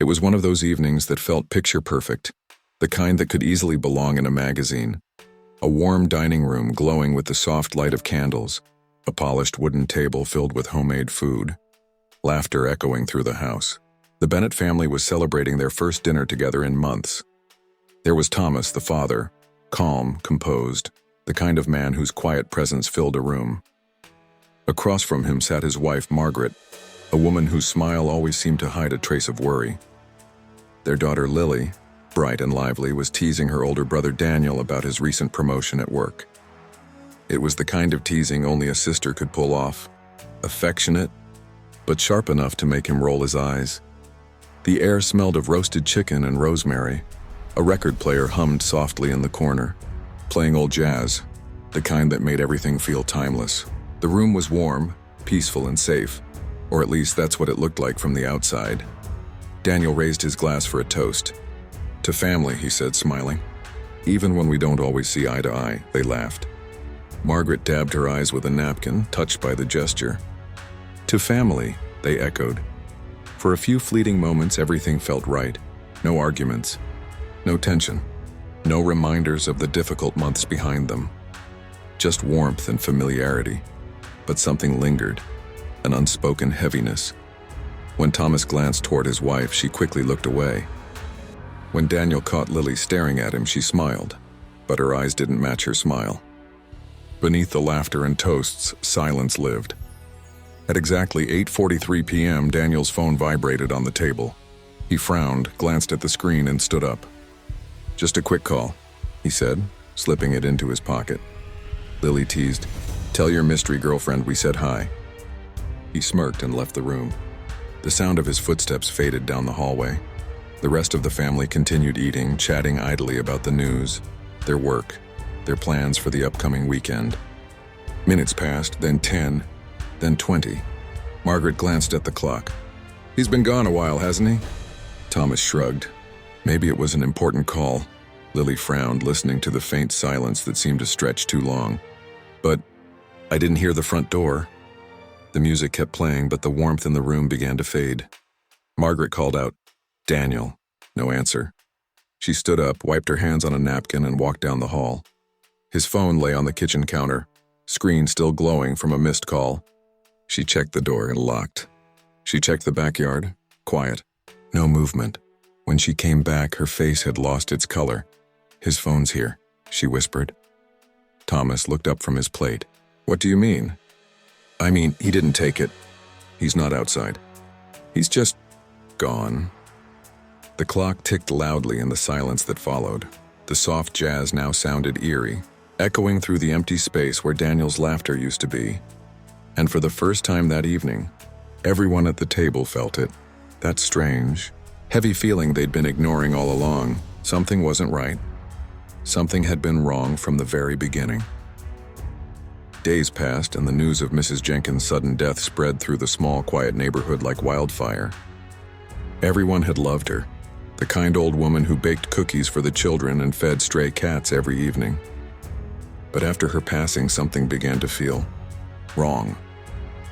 It was one of those evenings that felt picture-perfect, the kind that could easily belong in a magazine. A warm dining room glowing with the soft light of candles, a polished wooden table filled with homemade food, laughter echoing through the house. The Bennett family was celebrating their first dinner together in months. There was Thomas, the father, calm, composed, the kind of man whose quiet presence filled a room. Across from him sat his wife, Margaret, a woman whose smile always seemed to hide a trace of worry. Their daughter, Lily, bright and lively, was teasing her older brother Daniel about his recent promotion at work. It was the kind of teasing only a sister could pull off, affectionate, but sharp enough to make him roll his eyes. The air smelled of roasted chicken and rosemary. A record player hummed softly in the corner, playing old jazz, the kind that made everything feel timeless. The room was warm, peaceful, and safe, or at least that's what it looked like from the outside. Daniel raised his glass for a toast. "To family," he said, smiling. "Even when we don't always see eye to eye," they laughed. Margaret dabbed her eyes with a napkin, touched by the gesture. "To family," they echoed. For a few fleeting moments, everything felt right. No arguments, no tension, no reminders of the difficult months behind them. Just warmth and familiarity. But something lingered, an unspoken heaviness. When Thomas glanced toward his wife, she quickly looked away. When Daniel caught Lily staring at him, she smiled, but her eyes didn't match her smile. Beneath the laughter and toasts, silence lived. At exactly 8:43 p.m., Daniel's phone vibrated on the table. He frowned, glanced at the screen, and stood up. "Just a quick call," he said, slipping it into his pocket. Lily teased, "Tell your mystery girlfriend we said hi." He smirked and left the room. The sound of his footsteps faded down the hallway. The rest of the family continued eating, chatting idly about the news, their work, their plans for the upcoming weekend. Minutes passed, then 10, then 20. Margaret glanced at the clock. "He's been gone a while, hasn't he?" Thomas shrugged. Maybe it was an important call. Lily frowned, listening to the faint silence that seemed to stretch too long. "But I didn't hear the front door." The music kept playing, but the warmth in the room began to fade. Margaret called out, "Daniel." No answer. She stood up, wiped her hands on a napkin, and walked down the hall. His phone lay on the kitchen counter, screen still glowing from a missed call. She checked the door and locked. She checked the backyard, quiet, no movement. When she came back, her face had lost its color. "His phone's here," she whispered. Thomas looked up from his plate. "What do you mean?" "I mean, he didn't take it. He's not outside. He's just gone." The clock ticked loudly in the silence that followed. The soft jazz now sounded eerie, echoing through the empty space where Daniel's laughter used to be. And for the first time that evening, everyone at the table felt it. That strange, heavy feeling they'd been ignoring all along. Something wasn't right. Something had been wrong from the very beginning. Days passed, and the news of Mrs. Jenkins' sudden death spread through the small, quiet neighborhood like wildfire. Everyone had loved her, the kind old woman who baked cookies for the children and fed stray cats every evening. But after her passing, something began to feel wrong.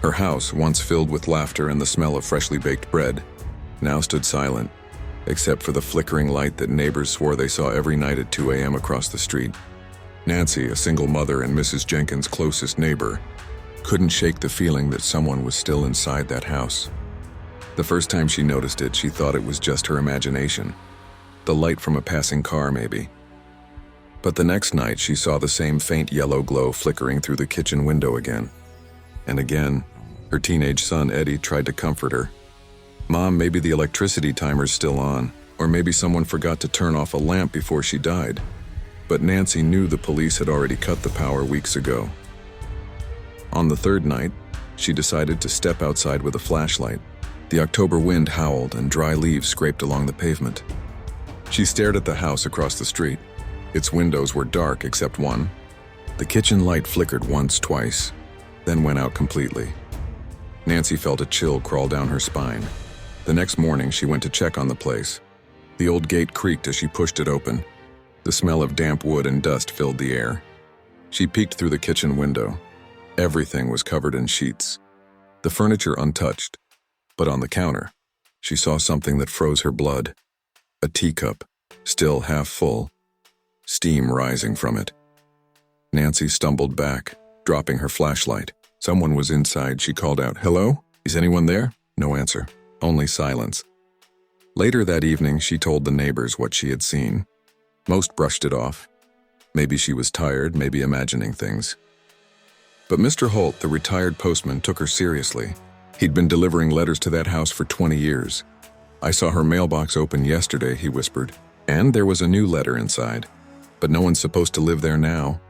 Her house, once filled with laughter and the smell of freshly baked bread, now stood silent, except for the flickering light that neighbors swore they saw every night at 2 a.m. across the street. Nancy, a single mother and Mrs. Jenkins' closest neighbor, couldn't shake the feeling that someone was still inside that house. The first time she noticed it, she thought it was just her imagination, the light from a passing car maybe. But the next night, she saw the same faint yellow glow flickering through the kitchen window again. And again, her teenage son Eddie tried to comfort her. "Mom, maybe the electricity timer's still on, or maybe someone forgot to turn off a lamp before she died." But Nancy knew the police had already cut the power weeks ago. On the third night, she decided to step outside with a flashlight. The October wind howled and dry leaves scraped along the pavement. She stared at the house across the street. Its windows were dark except one. The kitchen light flickered once, twice, then went out completely. Nancy felt a chill crawl down her spine. The next morning, she went to check on the place. The old gate creaked as she pushed it open. The smell of damp wood and dust filled the air. She peeked through the kitchen window. Everything was covered in sheets. The furniture untouched, but on the counter, she saw something that froze her blood. A teacup, still half full, steam rising from it. Nancy stumbled back, dropping her flashlight. Someone was inside. She called out, "Hello? Is anyone there?" No answer, only silence. Later that evening, she told the neighbors what she had seen. Most brushed it off. Maybe she was tired, maybe imagining things. But Mr. Holt, the retired postman, took her seriously. He'd been delivering letters to that house for 20 years. "I saw her mailbox open yesterday," he whispered, "and there was a new letter inside. But no one's supposed to live there now."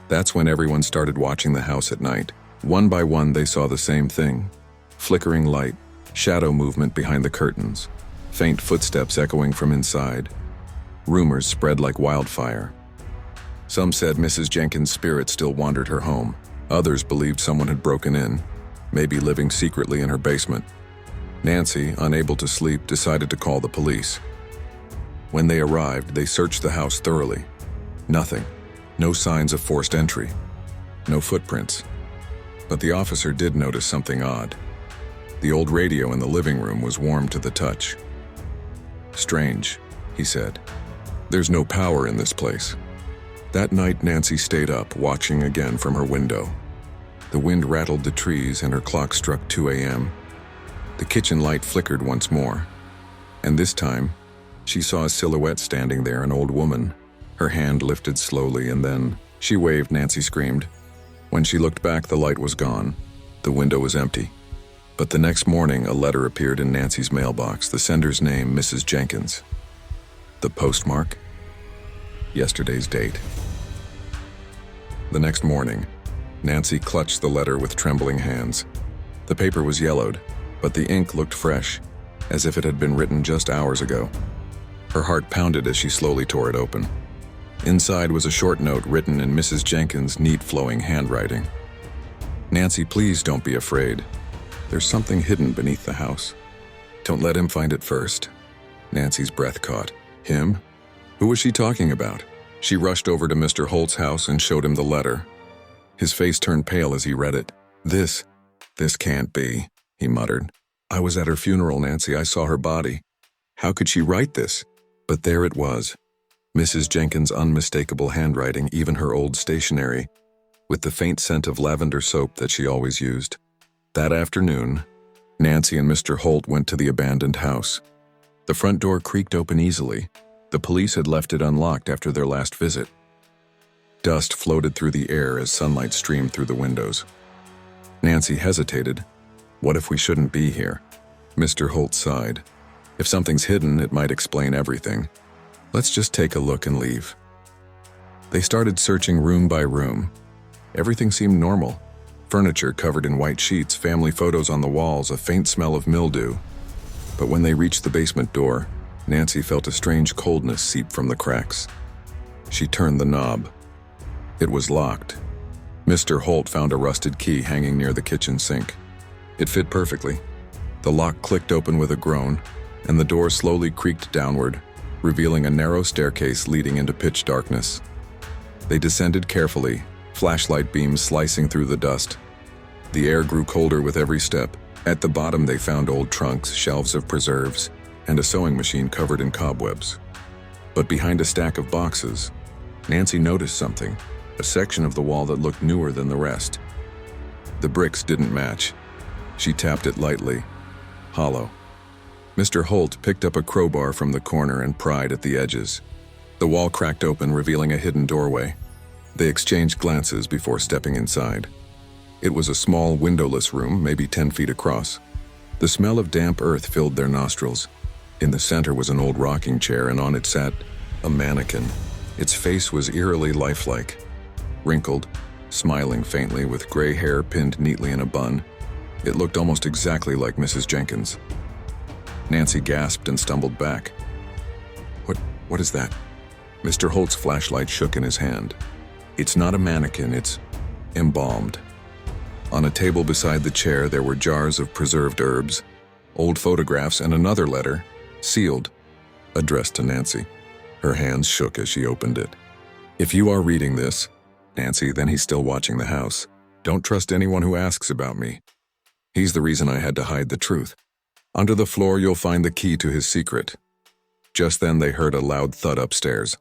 That's when everyone started watching the house at night. One by one, they saw the same thing. Flickering light, shadow movement behind the curtains, faint footsteps echoing from inside. Rumors spread like wildfire. Some said Mrs. Jenkins' spirit still wandered her home. Others believed someone had broken in, maybe living secretly in her basement. Nancy, unable to sleep, decided to call the police. When they arrived, they searched the house thoroughly. Nothing. No signs of forced entry. No footprints. But the officer did notice something odd. The old radio in the living room was warm to the touch. "Strange," he said. "There's no power in this place." That night, Nancy stayed up, watching again from her window. The wind rattled the trees and her clock struck 2 a.m. The kitchen light flickered once more. And this time, she saw a silhouette standing there, an old woman. Her hand lifted slowly, and then she waved. Nancy screamed. When she looked back, the light was gone. The window was empty. But the next morning, a letter appeared in Nancy's mailbox, the sender's name, Mrs. Jenkins. The postmark? Yesterday's date. The next morning, Nancy clutched the letter with trembling hands. The paper was yellowed, but the ink looked fresh, as if it had been written just hours ago. Her heart pounded as she slowly tore it open. Inside was a short note written in Mrs. Jenkins' neat flowing handwriting. "Nancy, please don't be afraid. There's something hidden beneath the house. Don't let him find it first." Nancy's breath caught. Him? Who was she talking about? She rushed over to Mr. Holt's house and showed him the letter. His face turned pale as he read it. This can't be," he muttered. "I was at her funeral, Nancy. I saw her body. How could she write this?" But there it was. Mrs. Jenkins' unmistakable handwriting, even her old stationery, with the faint scent of lavender soap that she always used. That afternoon, Nancy and Mr. Holt went to the abandoned house. The front door creaked open easily. The police had left it unlocked after their last visit. Dust floated through the air as sunlight streamed through the windows. Nancy hesitated. "What if we shouldn't be here?" Mr. Holt sighed. "If something's hidden, it might explain everything. Let's just take a look and leave." They started searching room by room. Everything seemed normal. Furniture covered in white sheets, family photos on the walls, a faint smell of mildew. But when they reached the basement door, Nancy felt a strange coldness seep from the cracks. She turned the knob. It was locked. Mr. Holt found a rusted key hanging near the kitchen sink. It fit perfectly. The lock clicked open with a groan, and the door slowly creaked downward, revealing a narrow staircase leading into pitch darkness. They descended carefully, flashlight beams slicing through the dust. The air grew colder with every step. At the bottom they found old trunks, shelves of preserves, and a sewing machine covered in cobwebs. But behind a stack of boxes, Nancy noticed something, a section of the wall that looked newer than the rest. The bricks didn't match. She tapped it lightly. Hollow. Mr. Holt picked up a crowbar from the corner and pried at the edges. The wall cracked open, revealing a hidden doorway. They exchanged glances before stepping inside. It was a small, windowless room, maybe 10 feet across. The smell of damp earth filled their nostrils. In the center was an old rocking chair, and on it sat a mannequin. Its face was eerily lifelike. Wrinkled, smiling faintly, with gray hair pinned neatly in a bun. It looked almost exactly like Mrs. Jenkins. Nancy gasped and stumbled back. What is that?" Mr. Holt's flashlight shook in his hand. "It's not a mannequin, it's embalmed." On a table beside the chair there were jars of preserved herbs, old photographs, and another letter, sealed, addressed to Nancy. Her hands shook as she opened it. "If you are reading this, Nancy, then he's still watching the house. Don't trust anyone who asks about me. He's the reason I had to hide the truth. Under the floor, you'll find the key to his secret." Just then, they heard a loud thud upstairs.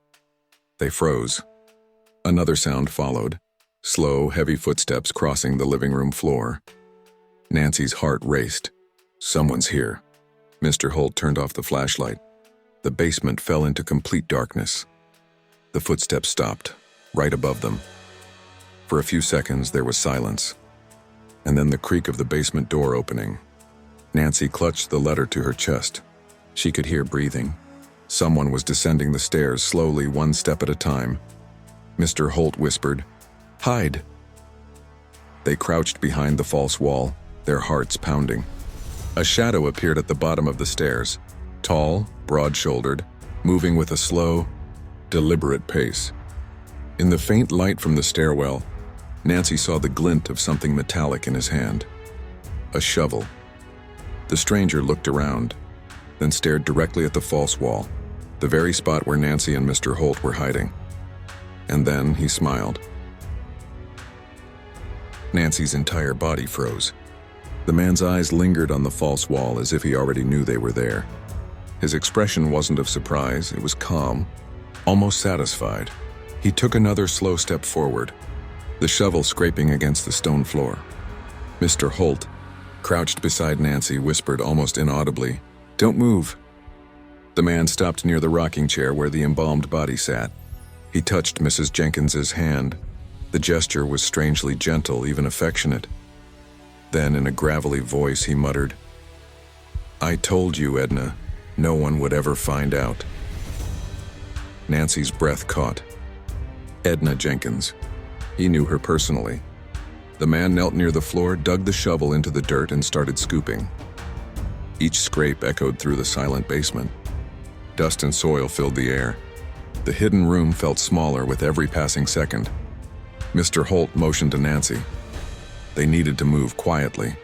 They froze. Another sound followed, slow, heavy footsteps crossing the living room floor. Nancy's heart raced. Someone's here. Mr. Holt turned off the flashlight. The basement fell into complete darkness. The footsteps stopped, right above them. For a few seconds, there was silence, and then the creak of the basement door opening. Nancy clutched the letter to her chest. She could hear breathing. Someone was descending the stairs slowly, one step at a time. Mr. Holt whispered, "Hide." They crouched behind the false wall, their hearts pounding. A shadow appeared at the bottom of the stairs, tall, broad-shouldered, moving with a slow, deliberate pace. In the faint light from the stairwell, Nancy saw the glint of something metallic in his hand. A shovel. The stranger looked around, then stared directly at the false wall, the very spot where Nancy and Mr. Holt were hiding. And then he smiled. Nancy's entire body froze. The man's eyes lingered on the false wall as if he already knew they were there. His expression wasn't of surprise, it was calm, almost satisfied. He took another slow step forward, the shovel scraping against the stone floor. Mr. Holt, crouched beside Nancy, whispered almost inaudibly, "Don't move." The man stopped near the rocking chair where the embalmed body sat. He touched Mrs. Jenkins's hand. The gesture was strangely gentle, even affectionate. Then, in a gravelly voice, he muttered, "I told you, Edna, no one would ever find out." Nancy's breath caught. Edna Jenkins. He knew her personally. The man knelt near the floor, dug the shovel into the dirt, and started scooping. Each scrape echoed through the silent basement. Dust and soil filled the air. The hidden room felt smaller with every passing second. Mr. Holt motioned to Nancy. They needed to move quietly.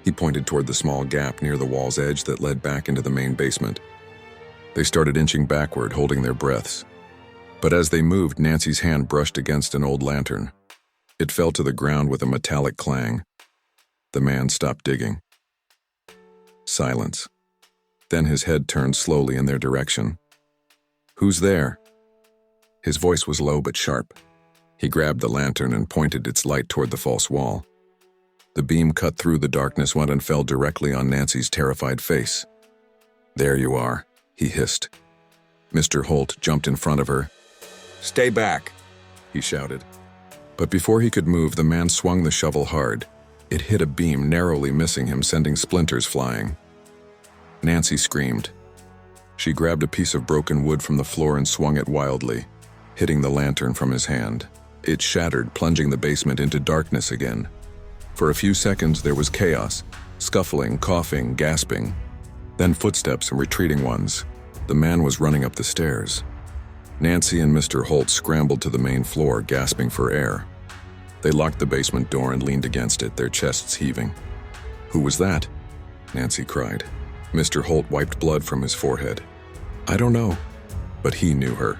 He pointed toward the small gap near the wall's edge that led back into the main basement. They started inching backward, holding their breaths. But as they moved, Nancy's hand brushed against an old lantern. It fell to the ground with a metallic clang. The man stopped digging. Silence. Then his head turned slowly in their direction. "Who's there?" His voice was low but sharp. He grabbed the lantern and pointed its light toward the false wall. The beam cut through the darkness, went and fell directly on Nancy's terrified face. "There you are," he hissed. Mr. Holt jumped in front of her. "Stay back," he shouted. But before he could move, the man swung the shovel hard. It hit a beam, narrowly missing him, sending splinters flying. Nancy screamed. She grabbed a piece of broken wood from the floor and swung it wildly, hitting the lantern from his hand. It shattered, plunging the basement into darkness again. For a few seconds, there was chaos, scuffling, coughing, gasping. Then footsteps and retreating ones. The man was running up the stairs. Nancy and Mr. Holt scrambled to the main floor, gasping for air. They locked the basement door and leaned against it, their chests heaving. "Who was that?" Nancy cried. Mr. Holt wiped blood from his forehead. "I don't know." But he knew her.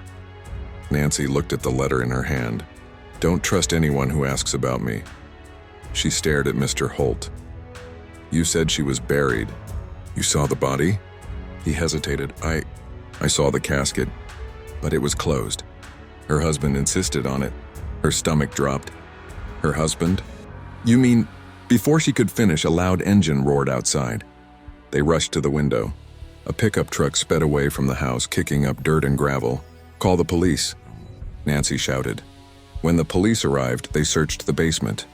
Nancy looked at the letter in her hand. "Don't trust anyone who asks about me." She stared at Mr. Holt. "You said she was buried. You saw the body?" He hesitated. I saw the casket, but it was closed. Her husband insisted on it." Her stomach dropped. "Her husband? You mean..." Before she could finish, a loud engine roared outside. They rushed to the window. A pickup truck sped away from the house, kicking up dirt and gravel. "Call the police," Nancy shouted. When the police arrived, they searched the basement.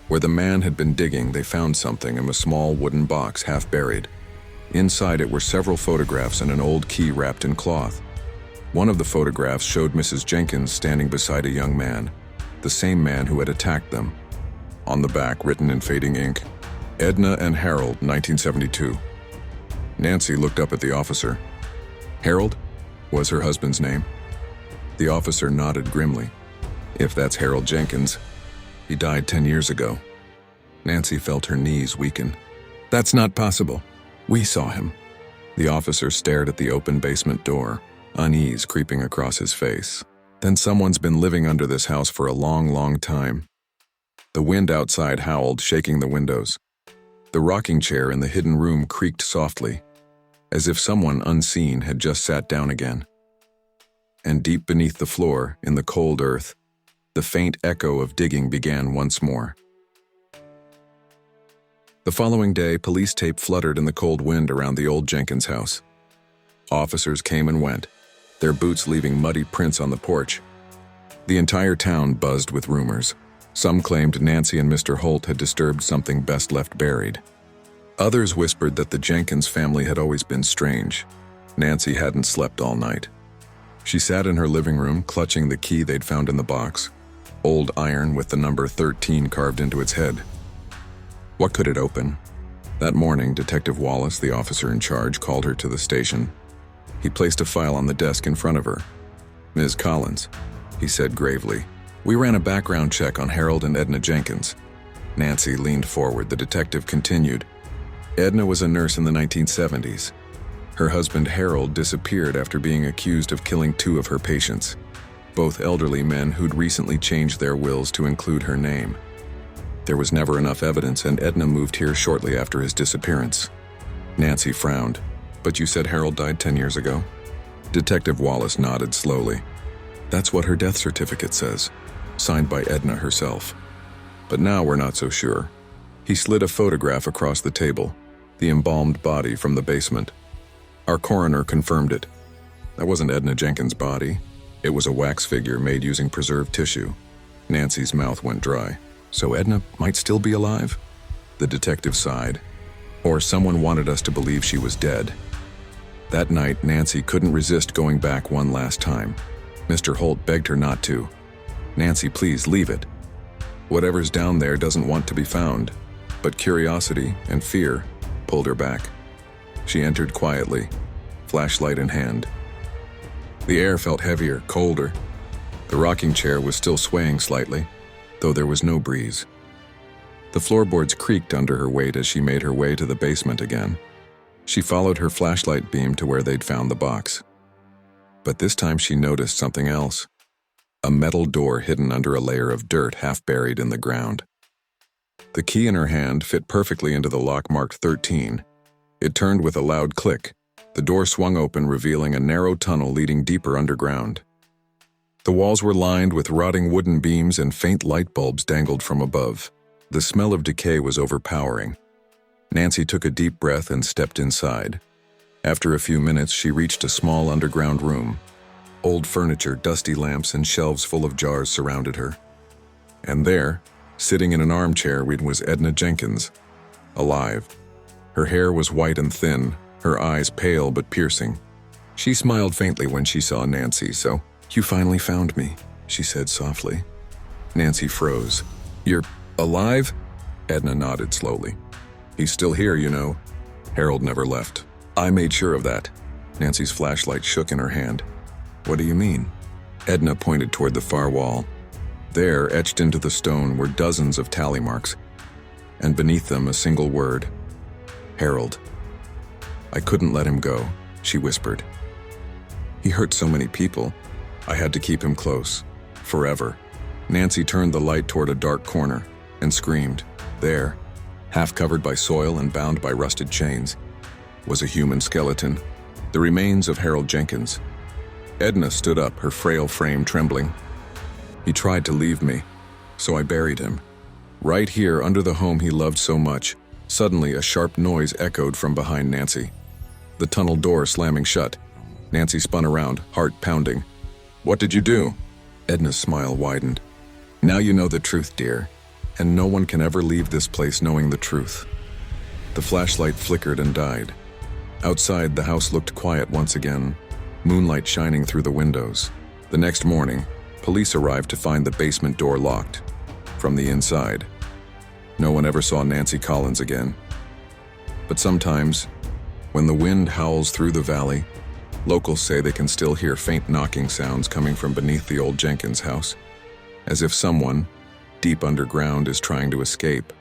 Where the man had been digging, they found something in a small wooden box, half buried. Inside it were several photographs and an old key wrapped in cloth. One of the photographs showed Mrs. Jenkins standing beside a young man, the same man who had attacked them. On the back, written in fading ink, "Edna and Harold, 1972. Nancy looked up at the officer. "Harold?" was her husband's name. The officer nodded grimly. "If that's Harold Jenkins, he died 10 years ago." Nancy felt her knees weaken. "That's not possible. We saw him." The officer stared at the open basement door, unease creeping across his face. "Then someone's been living under this house for a long, long time." The wind outside howled, shaking the windows. The rocking chair in the hidden room creaked softly, as if someone unseen had just sat down again. And deep beneath the floor, in the cold earth, the faint echo of digging began once more. The following day, police tape fluttered in the cold wind around the old Jenkins house. Officers came and went, their boots leaving muddy prints on the porch. The entire town buzzed with rumors. Some claimed Nancy and Mr. Holt had disturbed something best left buried. Others whispered that the Jenkins family had always been strange. Nancy hadn't slept all night. She sat in her living room, clutching the key they'd found in the box, old iron with the number 13 carved into its head. What could it open? That morning, Detective Wallace, the officer in charge, called her to the station. He placed a file on the desk in front of her. "Ms. Collins," he said gravely, "we ran a background check on Harold and Edna Jenkins." Nancy leaned forward. The detective continued. Edna was a nurse in the 1970s. Her husband Harold disappeared after being accused of killing 2 of her patients, both elderly men who'd recently changed their wills to include her name. There was never enough evidence, and Edna moved here shortly after his disappearance. Nancy frowned. "But you said Harold died 10 years ago?" Detective Wallace nodded slowly. "That's what her death certificate says, signed by Edna herself. But now we're not so sure." He slid a photograph across the table, the embalmed body from the basement. "Our coroner confirmed it. That wasn't Edna Jenkins' body. It was a wax figure made using preserved tissue." Nancy's mouth went dry. "So Edna might still be alive?" The detective sighed. "Or someone wanted us to believe she was dead." That night, Nancy couldn't resist going back one last time. Mr. Holt begged her not to. "Nancy, please, leave it. Whatever's down there doesn't want to be found." But curiosity and fear pulled her back. She entered quietly, flashlight in hand. The air felt heavier, colder. The rocking chair was still swaying slightly, though there was no breeze. The floorboards creaked under her weight as she made her way to the basement again. She followed her flashlight beam to where they'd found the box. But this time she noticed something else. A metal door hidden under a layer of dirt half buried in the ground. The key in her hand fit perfectly into the lock marked 13. It turned with a loud click. The door swung open, revealing a narrow tunnel leading deeper underground. The walls were lined with rotting wooden beams and faint light bulbs dangled from above. The smell of decay was overpowering. Nancy took a deep breath and stepped inside. After a few minutes, she reached a small underground room. Old furniture, dusty lamps, and shelves full of jars surrounded her. And there, sitting in an armchair, was Edna Jenkins, alive. Her hair was white and thin, her eyes pale but piercing. She smiled faintly when she saw Nancy. "So, you finally found me," she said softly. Nancy froze. "You're alive?" Edna nodded slowly. "He's still here, you know. Harold never left. I made sure of that." Nancy's flashlight shook in her hand. "What do you mean?" Edna pointed toward the far wall. There, etched into the stone, were dozens of tally marks, and beneath them a single word: Harold. "I couldn't let him go," she whispered. "He hurt so many people. I had to keep him close. Forever." Nancy turned the light toward a dark corner and screamed. There, half covered by soil and bound by rusted chains, was a human skeleton, the remains of Harold Jenkins. Edna stood up, her frail frame trembling. "He tried to leave me, so I buried him. Right here, under the home he loved so much." Suddenly, a sharp noise echoed from behind Nancy. The tunnel door slamming shut. Nancy spun around, heart pounding. "What did you do?" Edna's smile widened. "Now you know the truth, dear, and no one can ever leave this place knowing the truth." The flashlight flickered and died. Outside, the house looked quiet once again, moonlight shining through the windows. The next morning, police arrived to find the basement door locked from the inside. No one ever saw Nancy Collins again. But sometimes, when the wind howls through the valley, locals say they can still hear faint knocking sounds coming from beneath the old Jenkins house, as if someone, deep underground, is trying to escape.